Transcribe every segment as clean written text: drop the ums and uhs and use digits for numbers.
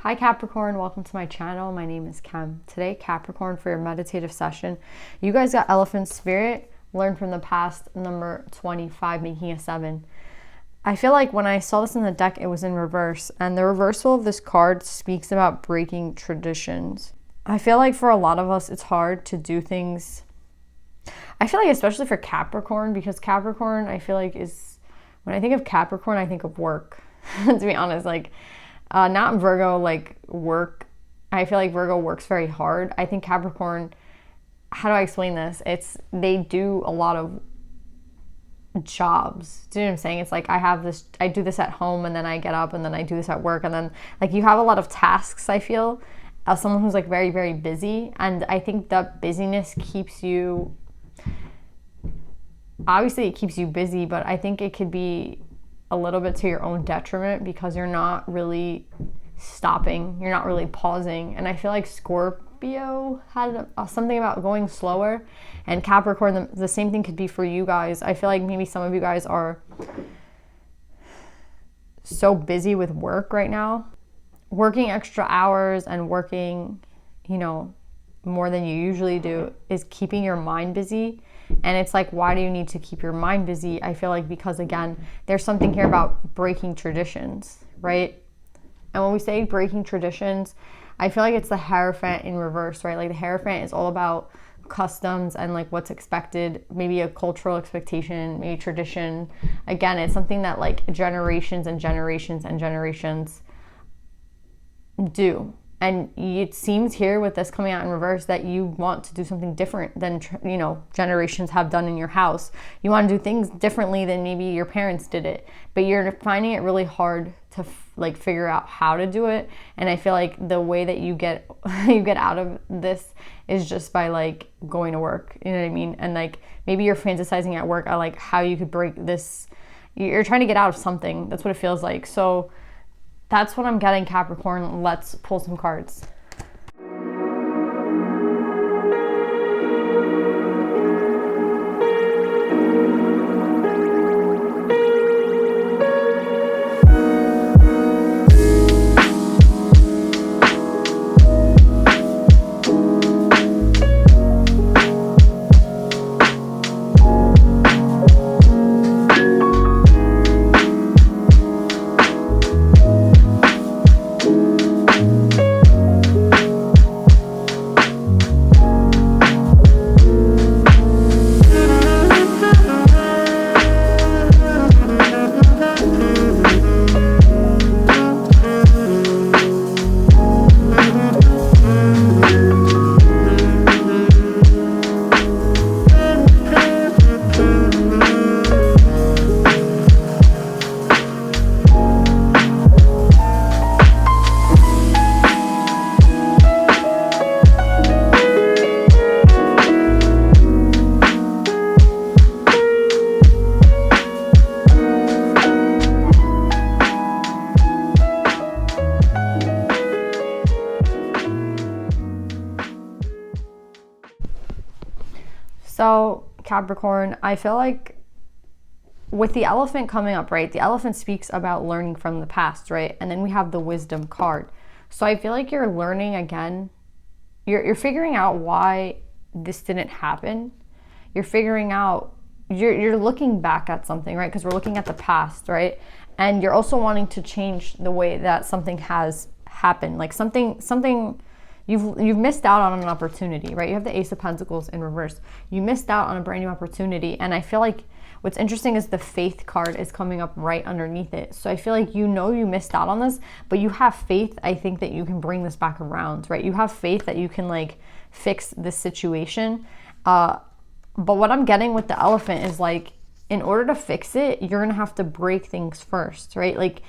Hi Capricorn, welcome to my channel. My name is Kem. Today, Capricorn, for your meditative session, you guys got Elephant Spirit, learn from the past, number 25, making a 7. I feel like when I saw this in the deck, it was in reverse, and the reversal of this card speaks about breaking traditions. I feel like for a lot of us, it's hard to do things. I feel like especially for Capricorn, because Capricorn, I feel like when I think of Capricorn, I think of work, to be honest, not Virgo, like work. I feel like Virgo works very hard. I think Capricorn, how do I explain this? They do a lot of jobs. Do you know what I'm saying? It's like I do this at home, and then I get up, and then I do this at work, and then like you have a lot of tasks, I feel, as someone who's like very, very busy. And I think that busyness keeps you, obviously it keeps you busy, but I think it could be a little bit to your own detriment because you're not really stopping, you're not really pausing. And I feel like Scorpio had something about going slower, and Capricorn, the same thing could be for you guys. I feel like maybe some of you guys are so busy with work right now, working extra hours and working, more than you usually do, is keeping your mind busy. And it's like, why do you need to keep your mind busy? I feel like because, again, there's something here about breaking traditions, right? And when we say breaking traditions, I feel like it's the Hierophant in reverse, right? Like the Hierophant is all about customs and like what's expected, maybe a cultural expectation, maybe tradition. Again, it's something that like generations and generations and generations do. And it seems here with this coming out in reverse that you want to do something different than, generations have done in your house. You want to do things differently than maybe your parents did it, but you're finding it really hard to figure out how to do it. And I feel like the way that you get out of this is just by like going to work. You know what I mean? And like maybe you're fantasizing at work. I like how you could break this. You're trying to get out of something. That's what it feels like. So that's what I'm getting, Capricorn. Let's pull some cards. So Capricorn, I feel like with the Elephant coming up, right? The Elephant speaks about learning from the past, right? And then we have the Wisdom card. So I feel like you're learning again. You're figuring out why this didn't happen. You're figuring out, you're looking back at something, right? Because we're looking at the past, right? And you're also wanting to change the way that something has happened. Like something You've missed out on an opportunity, right? You have the Ace of Pentacles in reverse. You missed out on a brand new opportunity. And I feel like what's interesting is the Faith card is coming up right underneath it. So I feel like you missed out on this, but you have faith, I think, that you can bring this back around, right? You have faith that you can like fix this situation. But what I'm getting with the Elephant is like, in order to fix it, you're gonna have to break things first, right? Like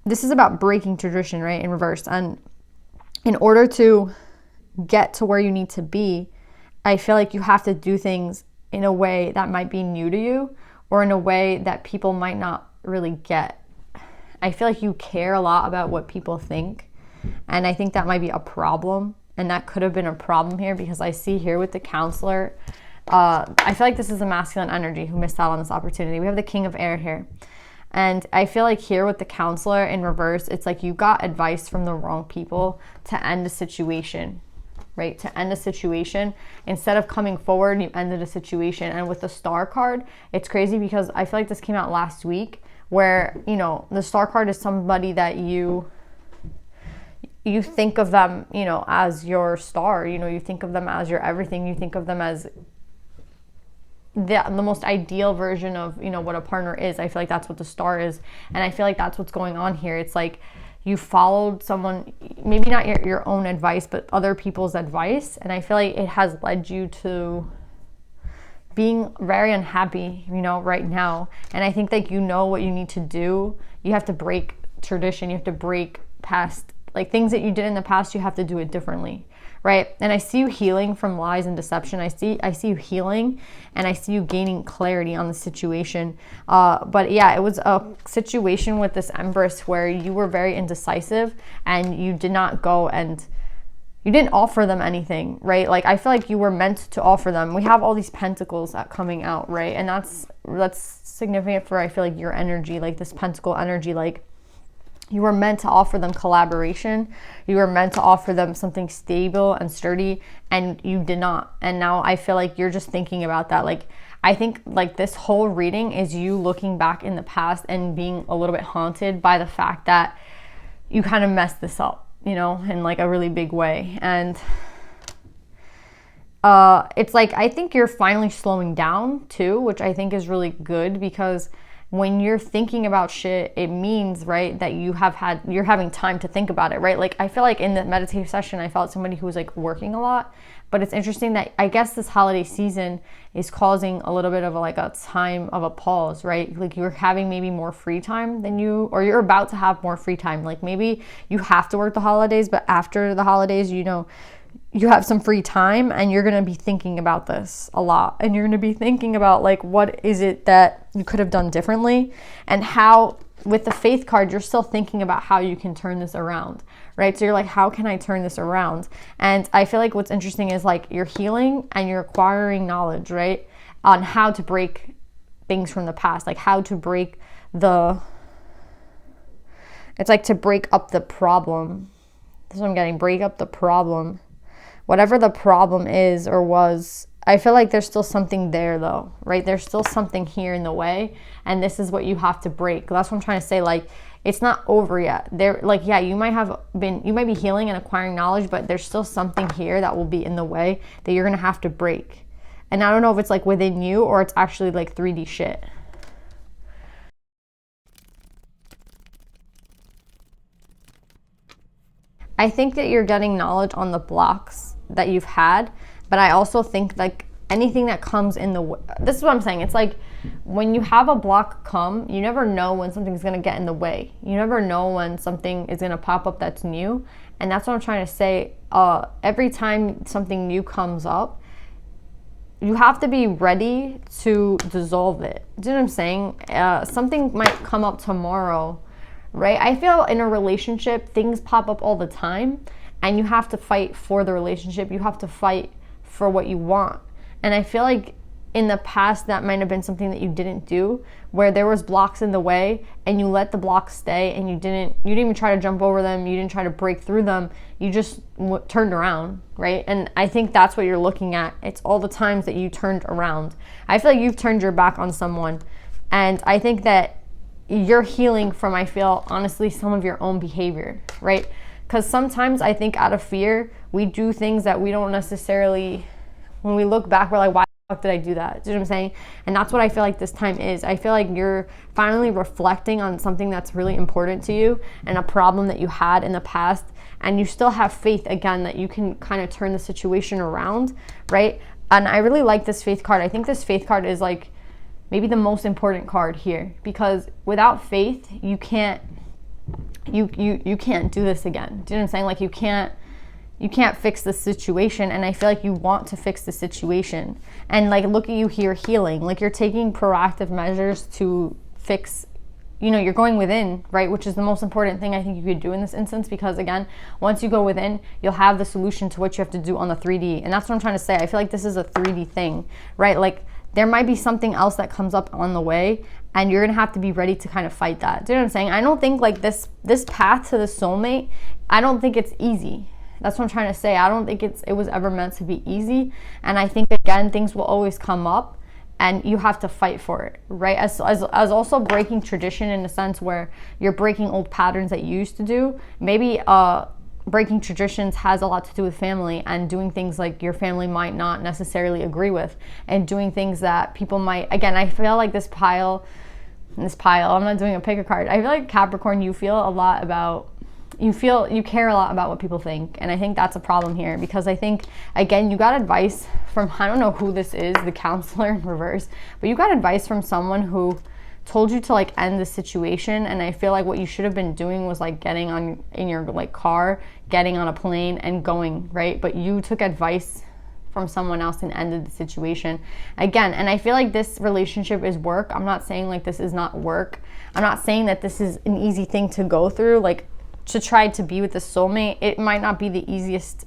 this is about breaking tradition, right? In reverse. And in order to get to where you need to be, I feel like you have to do things in a way that might be new to you or in a way that people might not really get. I feel like you care a lot about what people think, and I think that might be a problem, and that could have been a problem here because I see here with the Counselor, I feel like this is a masculine energy who missed out on this opportunity. We have the King of Air here. And I feel like here with the counselor in reverse, it's like you got advice from the wrong people to end a situation, right? To end a situation. Instead of coming forward, you ended a situation. And with the star card, it's crazy because I feel like this came out last week where, you know, the star card is somebody that you think of them, you know, as your star, you know, you think of them as your everything. You think of them as the most ideal version of, you know, what a partner is. I feel like that's what the star is. And I feel like that's what's going on here. It's like you followed someone, maybe not your own advice, but other people's advice. And I feel like it has led you to being very unhappy, you know, right now. And I think like, you know what you need to do. You have to break tradition. You have to break past, like, things that you did in the past. You have to do it differently, right? And I see you healing from lies and deception. I see you healing, and I see you gaining clarity on the situation. But yeah, it was a situation with this Empress where you were very indecisive, and you did not go and you didn't offer them anything, right? Like, I feel like you were meant to offer them. We have all these pentacles coming out, right? And that's significant for, I feel like, your energy, like this pentacle energy. Like, you were meant to offer them collaboration. You were meant to offer them something stable and sturdy, and you did not. And now I feel like you're just thinking about that. Like, I think like this whole reading is you looking back in the past and being a little bit haunted by the fact that you kind of messed this up, you know, in like a really big way. And it's like, I think you're finally slowing down too, which I think is really good, because when you're thinking about shit, it means, right, that you're having time to think about it, right? Like, I feel like in the meditative session, I felt somebody who was like working a lot. But it's interesting that I guess this holiday season is causing a little bit of a time of a pause, right? Like, you're having maybe more free time than or you're about to have more free time. Like, maybe you have to work the holidays, but after the holidays, you know, you have some free time, and you're going to be thinking about this a lot. And you're going to be thinking about, like, what is it that you could have done differently, and how, with the Faith card, you're still thinking about how you can turn this around, right? So you're like, how can I turn this around? And I feel like what's interesting is, like, you're healing and you're acquiring knowledge, right, on how to break things from the past, like how to break it's like to break up the problem. That's what I'm getting, break up the problem. Whatever the problem is or was, I feel like there's still something there though, right? There's still something here in the way, and this is what you have to break. That's what I'm trying to say. Like, it's not over yet. Like, yeah, you might be healing and acquiring knowledge, but there's still something here that will be in the way that you're gonna have to break. And I don't know if it's like within you or it's actually like 3D shit. I think that you're getting knowledge on the blocks that you've had, but I also think like anything that comes in the way, this is what I'm saying, it's like when you have a block come, you never know when something's going to get in the way. You never know when something is going to pop up that's new. And that's what I'm trying to say. Every time something new comes up, you have to be ready to dissolve it. Do you know what I'm saying? Something might come up tomorrow, right? I feel in a relationship, things pop up all the time, and you have to fight for the relationship. You have to fight for what you want. And I feel like in the past, that might have been something that you didn't do, where there was blocks in the way and you let the blocks stay, and you didn't even try to jump over them. You didn't try to break through them. You just turned around, right? And I think that's what you're looking at. It's all the times that you turned around. I feel like you've turned your back on someone. And I think that you're healing from, I feel, honestly, some of your own behavior, right? Because sometimes I think out of fear, we do things that we don't necessarily, when we look back, we're like, why the fuck did I do that? Do you know what I'm saying? And that's what I feel like this time is. I feel like you're finally reflecting on something that's really important to you and a problem that you had in the past. And you still have faith, again, that you can kind of turn the situation around, right? And I really like this Faith card. I think this Faith card is like maybe the most important card here, because without faith, you can't do this again. Do you know what I'm saying? Like, you can't fix the situation. And I feel like you want to fix the situation. And like, look at you here healing. Like, you're taking proactive measures to fix, you know, you're going within, right? Which is the most important thing I think you could do in this instance, because again, once you go within, you'll have the solution to what you have to do on the 3D. And that's what I'm trying to say. I feel like this is a 3D thing, right? Like, there might be something else that comes up on the way, and you're gonna have to be ready to kind of fight that. Do you know what I'm saying? I don't think like this path to the soulmate, I don't think it's easy. That's what I'm trying to say. I don't think it was ever meant to be easy. And I think, again, things will always come up and you have to fight for it, right? As also breaking tradition in a sense where you're breaking old patterns that you used to do. Maybe breaking traditions has a lot to do with family and doing things like your family might not necessarily agree with, and doing things that people might, again, I feel like this pile, I'm not doing a pick a card. I feel like Capricorn, you care a lot about what people think. And I think that's a problem here, because I think, again, you got advice from, I don't know who this is, the counselor in reverse, but you got advice from someone who told you to like end the situation. And I feel like what you should have been doing was like getting in your like car, getting on a plane and going, right? But you took advice from someone else and ended the situation again. And I feel like this relationship is work. I'm not saying like this is not work. I'm not saying that this is an easy thing to go through. Like, to try to be with a soulmate, it might not be the easiest,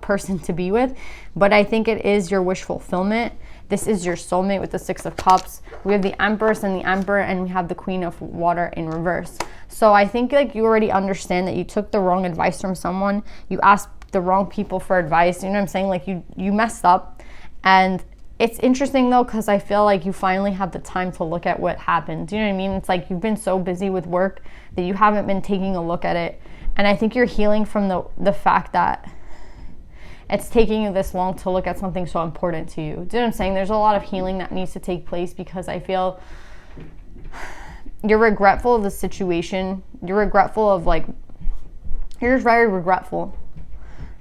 person to be with, but I think it is your wish fulfillment. This is your soulmate with the Six of Cups. We have the Empress and the Emperor, and we have the Queen of Water in reverse. So I think like you already understand that you took the wrong advice from someone. You asked the wrong people for advice. You know what I'm saying? Like you messed up. And it's interesting though, because I feel like you finally have the time to look at what happened. Do you know what I mean? It's like you've been so busy with work that you haven't been taking a look at it. And I think you're healing from the fact that it's taking you this long to look at something so important to you. Do you know what I'm saying? There's a lot of healing that needs to take place, because I feel you're regretful of the situation. You're regretful of you're just very regretful,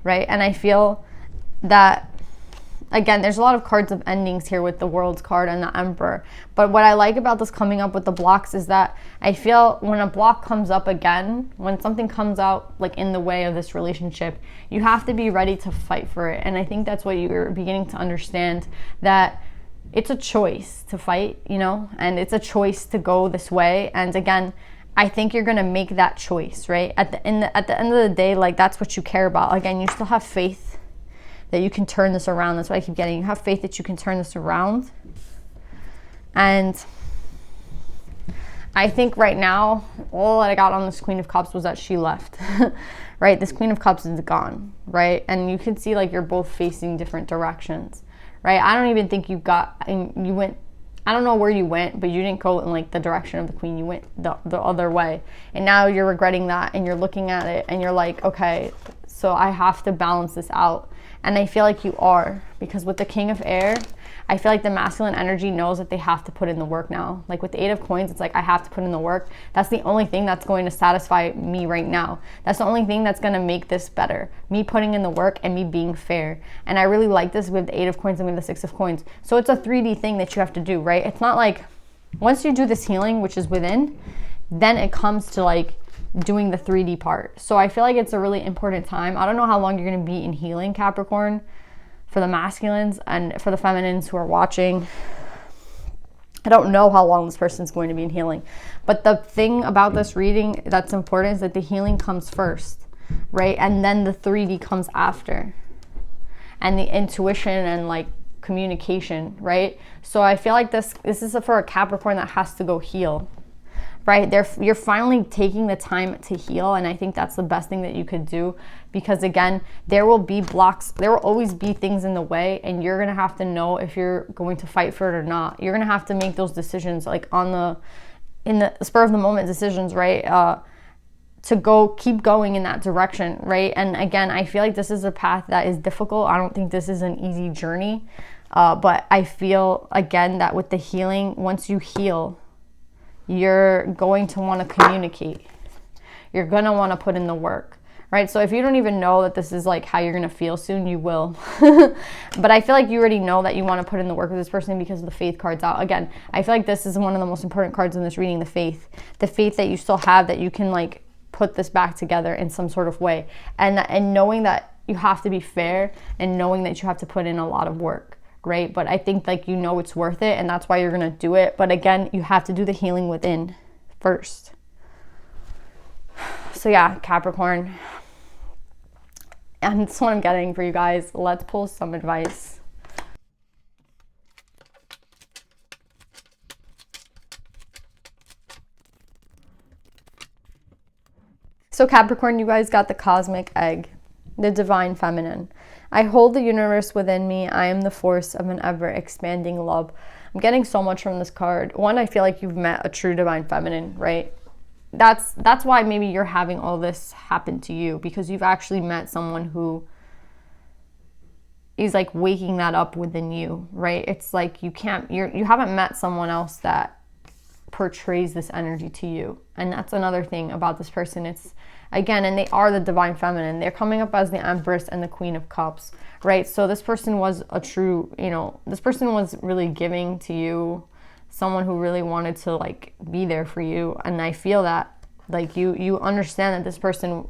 right? And I feel that, again, there's a lot of cards of endings here with the World's card and the Emperor. But what I like about this coming up with the blocks is that I feel when a block comes up again, when something comes out like in the way of this relationship, you have to be ready to fight for it. And I think that's what you're beginning to understand, that it's a choice to fight, and it's a choice to go this way. And again, I think you're going to make that choice, right? At the end of the day, like, that's what you care about. Again, you still have faith that you can turn this around. That's what I keep getting. You have faith that you can turn this around. And I think right now, all that I got on this Queen of Cups was that she left, right? This Queen of Cups is gone, right? And you can see like you're both facing different directions, right? I don't even think you went, I don't know where you went, but you didn't go in like the direction of the Queen. You went the other way. And now you're regretting that, and you're looking at it and you're like, okay, so I have to balance this out. And I feel like you are, because with the King of Air, I feel like the masculine energy knows that they have to put in the work now. Like with the Eight of Coins, it's like, I have to put in the work. That's the only thing that's going to satisfy me right now. That's the only thing that's going to make this better. Me putting in the work and me being fair. And I really like this with the Eight of Coins and with the Six of Coins. So it's a 3D thing that you have to do, right? It's not like once you do this healing, which is within, then it comes to like doing the 3D part. So I feel like it's a really important time. I don't know how long you're going to be in healing, Capricorn, for the masculines, and for the feminines who are watching. I don't know how long this person's going to be in healing. But the thing about this reading that's important is that the healing comes first, right? And then the 3D comes after. And the intuition and like communication, right? So I feel like this is for a Capricorn that has to go heal, right? You're finally taking the time to heal, and I think that's the best thing that you could do, because again, there will be blocks, there will always be things in the way, and you're gonna have to know if you're going to fight for it or not. You're gonna have to make those decisions, like in the spur of the moment decisions, right? To keep going in that direction, right? And again, I feel like this is a path that is difficult. I don't think this is an easy journey, but I feel again that with the healing, once you heal, you're going to want to communicate. You're going to want to put in the work, right? So if you don't even know that this is like how you're going to feel soon, you will. But I feel like you already know that you want to put in the work with this person because the Faith card's out. Again, I feel like this is one of the most important cards in this reading, the faith. The faith that you still have, that you can like put this back together in some sort of way. And knowing that you have to be fair, and knowing that you have to put in a lot of work. Great, but I think like it's worth it, and that's why you're gonna do it. But again, you have to do the healing within first. So yeah, Capricorn, and that's what I'm getting for you guys. Let's pull some advice. So Capricorn, you guys got the cosmic egg, the divine feminine. I hold the universe within me. I am the force of an ever-expanding love. I'm getting so much from this card. One, I feel like you've met a true divine feminine, right? That's why maybe you're having all this happen to you, because you've actually met someone who is like waking that up within you, right? It's like you haven't met someone else that portrays this energy to you. And that's another thing about this person. It's, again, and they are the divine feminine. They're coming up as the Empress and the Queen of Cups, right? So this person was a true, this person was really giving to you, someone who really wanted to like be there for you. And I feel that like you understand that this person,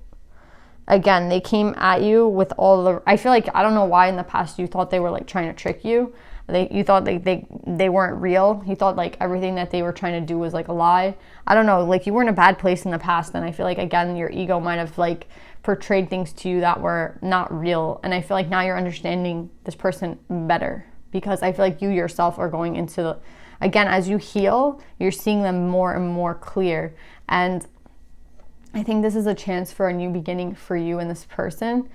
again, they came at you with all the, I feel like, I don't know why in the past you thought they were like trying to trick you. You thought they weren't real. You thought like everything that they were trying to do was like a lie. I don't know, like you were in a bad place in the past, and I feel like, again, your ego might have like portrayed things to you that were not real. And I feel like now you're understanding this person better, because I feel like you yourself are going into, again, as you heal, you're seeing them more and more clear. And I think this is a chance for a new beginning for you and this person.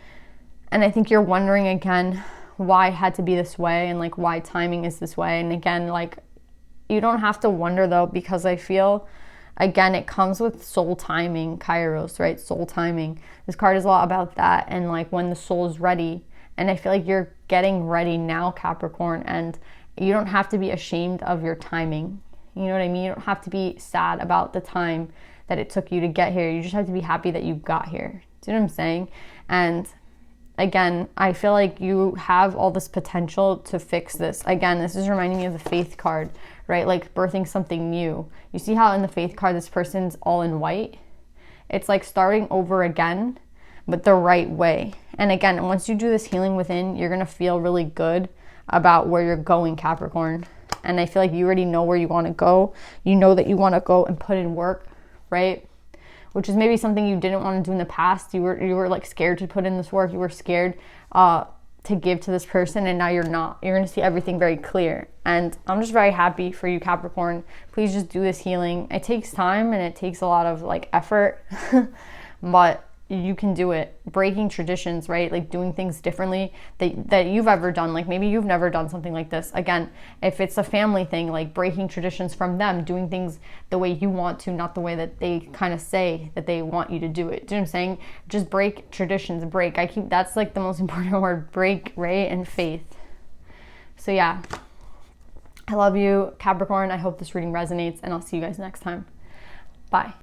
And I think you're wondering again why it had to be this way, and like why timing is this way. And again, like you don't have to wonder though, because I feel, again, it comes with soul timing, Kairos, right? Soul timing. This card is a lot about that, and like when the soul is ready. And I feel like you're getting ready now, Capricorn, and you don't have to be ashamed of your timing. You know what I mean? You don't have to be sad about the time that it took you to get here. You just have to be happy that you got here. Do you know what I'm saying? And again, I feel like you have all this potential to fix this. Again, this is reminding me of the Faith card, right? Like birthing something new. You see how in the Faith card, this person's all in white? It's like starting over again, but the right way. And again, once you do this healing within, you're going to feel really good about where you're going, Capricorn. And I feel like you already know where you want to go. You know that you want to go and put in work, right? Which is maybe something you didn't want to do in the past. You were like scared to put in this work. You were scared to give to this person, and now you're not. You're going to see everything very clear. And I'm just very happy for you, Capricorn. Please just do this healing. It takes time and it takes a lot of like effort, but you can do it. Breaking traditions, right? Like doing things differently that you've ever done. Like maybe you've never done something like this. Again, if it's a family thing, like breaking traditions from them, doing things the way you want to, not the way that they kind of say that they want you to do it. Do you know what I'm saying? Just break traditions, break. That's like the most important word, break, right? And faith. So yeah, I love you, Capricorn. I hope this reading resonates, and I'll see you guys next time. Bye.